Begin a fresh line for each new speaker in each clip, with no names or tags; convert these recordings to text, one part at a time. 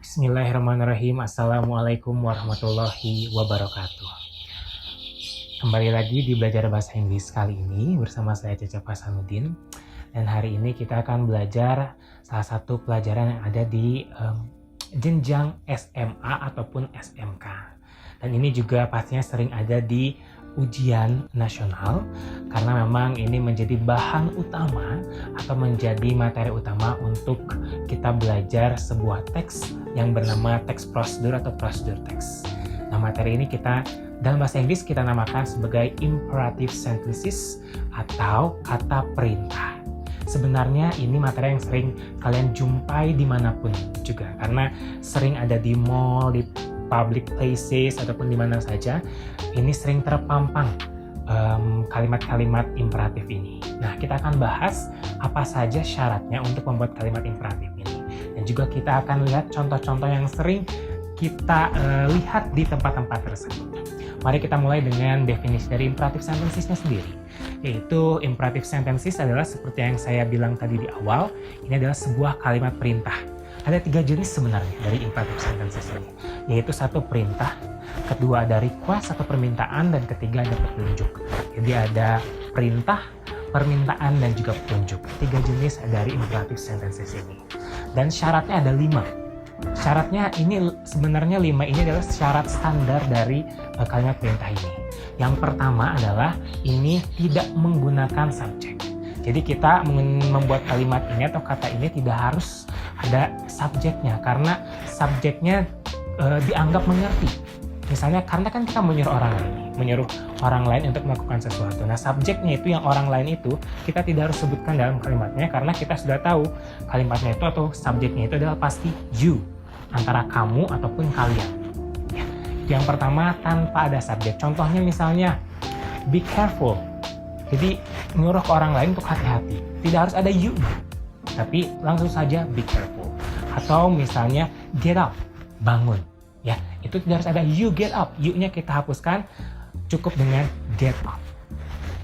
Bismillahirrahmanirrahim. Assalamualaikum warahmatullahi wabarakatuh. Kembali lagi di Belajar Bahasa Inggris kali ini bersama saya Cecep Hasanuddin. Dan hari ini kita akan belajar salah satu pelajaran yang ada di jenjang SMA ataupun SMK. Dan ini juga pastinya sering ada di ujian nasional karena memang ini menjadi bahan utama atau menjadi materi utama untuk kita belajar sebuah teks yang bernama teks prosedur atau prosedur teks. Nah, materi ini kita dalam bahasa Inggris kita namakan sebagai imperative sentences atau kata perintah. Sebenarnya ini materi yang sering kalian jumpai dimanapun juga karena sering ada di mall, di public places ataupun di mana saja ini sering terpampang kalimat-kalimat imperatif ini. Nah, kita akan bahas apa saja syaratnya untuk membuat kalimat imperatif ini, dan juga kita akan lihat contoh-contoh yang sering kita lihat di tempat-tempat tersebut. Mari kita mulai dengan definisi dari imperative sentences-nya sendiri, yaitu imperative sentences adalah seperti yang saya bilang tadi di awal, ini adalah sebuah kalimat perintah. Ada 3 jenis sebenarnya dari imperative sentences ini, yaitu satu perintah, kedua ada request atau permintaan, dan ketiga ada petunjuk. Jadi ada perintah, permintaan, dan juga petunjuk. 3 jenis dari imperative sentences ini. Dan syaratnya ada 5. Syaratnya ini sebenarnya 5 ini adalah syarat standar dari kalimat perintah ini. Yang pertama adalah ini tidak menggunakan subjek. Jadi kita membuat kalimat ini atau kata ini tidak harus ada subjeknya karena subjeknya dianggap mengerti. Misalnya karena kan kita menyuruh orang lain untuk melakukan sesuatu. Nah, subjeknya itu yang orang lain itu kita tidak harus sebutkan dalam kalimatnya karena kita sudah tahu kalimatnya itu atau subjeknya itu adalah pasti you, antara kamu ataupun kalian. Ya, itu yang pertama tanpa ada subjek. Contohnya misalnya be careful. Jadi nyuruh ke orang lain untuk hati-hati. Tidak harus ada you, tapi langsung saja be careful. Atau misalnya get up, bangun. Ya, itu tidak harus ada you get up. You-nya kita hapuskan, cukup dengan get up.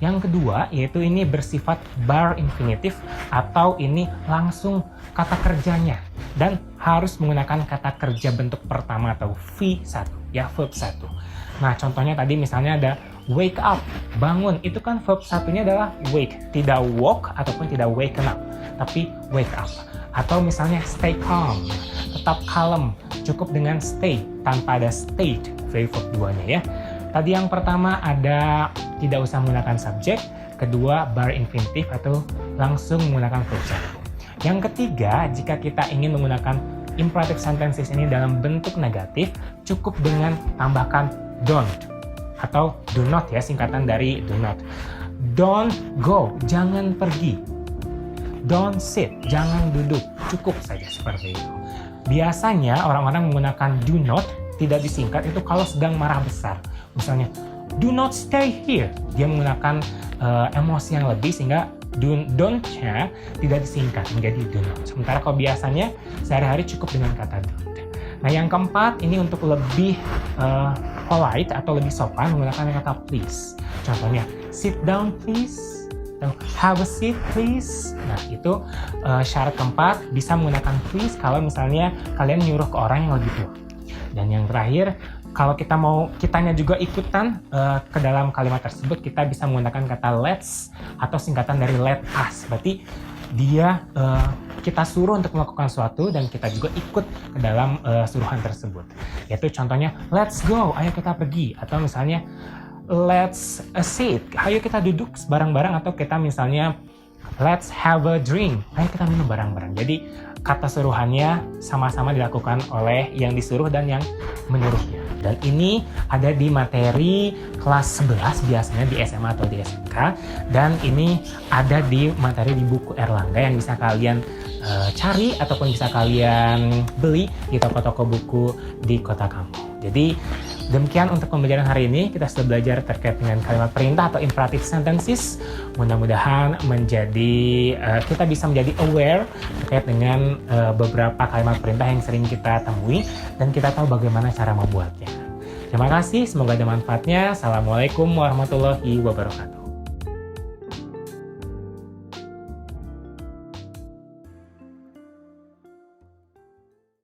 Yang kedua, yaitu ini bersifat bar infinitive atau ini langsung kata kerjanya. Dan harus menggunakan kata kerja bentuk pertama atau V1, ya verb 1. Nah, contohnya tadi misalnya ada wake up, bangun. Itu kan verb satunya adalah wake, tidak walk ataupun tidak waken up, tapi wake up. Atau misalnya stay calm, tetap kalem, cukup dengan stay tanpa ada state, verb 2-nya ya. Tadi yang pertama ada tidak usah menggunakan subjek, kedua bar infinitive atau langsung menggunakan verb 1. Yang ketiga, jika kita ingin menggunakan imperative sentences ini dalam bentuk negatif, cukup dengan tambahkan don't atau do not ya, singkatan dari do not. Don't go, jangan pergi. Don't sit, jangan duduk. Cukup saja seperti itu. Biasanya orang-orang menggunakan do not tidak disingkat itu kalau sedang marah besar. Misalnya do not stay here. Dia menggunakan emosi yang lebih sehingga don't-nya tidak disingkat menjadi do not. Sementara kalau biasanya sehari-hari cukup dengan kata don't. Nah, yang keempat ini untuk lebih polite atau lebih sopan menggunakan kata please. Contohnya sit down please, atau have a seat please. Nah, itu syarat keempat bisa menggunakan please kalau misalnya kalian nyuruh ke orang yang lebih tua. Dan yang terakhir, kalau kitanya juga ikutan ke dalam kalimat tersebut, kita bisa menggunakan kata let's atau singkatan dari let us. Berarti dia kita suruh untuk melakukan sesuatu dan kita juga ikut ke dalam suruhan tersebut. Yaitu contohnya let's go, ayo kita pergi. Atau misalnya let's sit, ayo kita duduk bareng-bareng. Atau kita misalnya let's have a drink, ayo kita minum bareng-bareng. Jadi kata suruhannya sama-sama dilakukan oleh yang disuruh dan yang menyuruhnya. Dan ini ada di materi kelas 11 biasanya di SMA atau di SMK. Dan ini ada di materi di buku Erlangga yang bisa kalian cari ataupun bisa kalian beli di toko-toko buku di kota kamu. Jadi demikian untuk pembelajaran hari ini. Kita sudah belajar terkait dengan kalimat perintah atau imperative sentences. Mudah-mudahan kita bisa menjadi aware terkait dengan beberapa kalimat perintah yang sering kita temui dan kita tahu bagaimana cara membuatnya. Terima kasih, semoga ada manfaatnya. Assalamualaikum warahmatullahi wabarakatuh.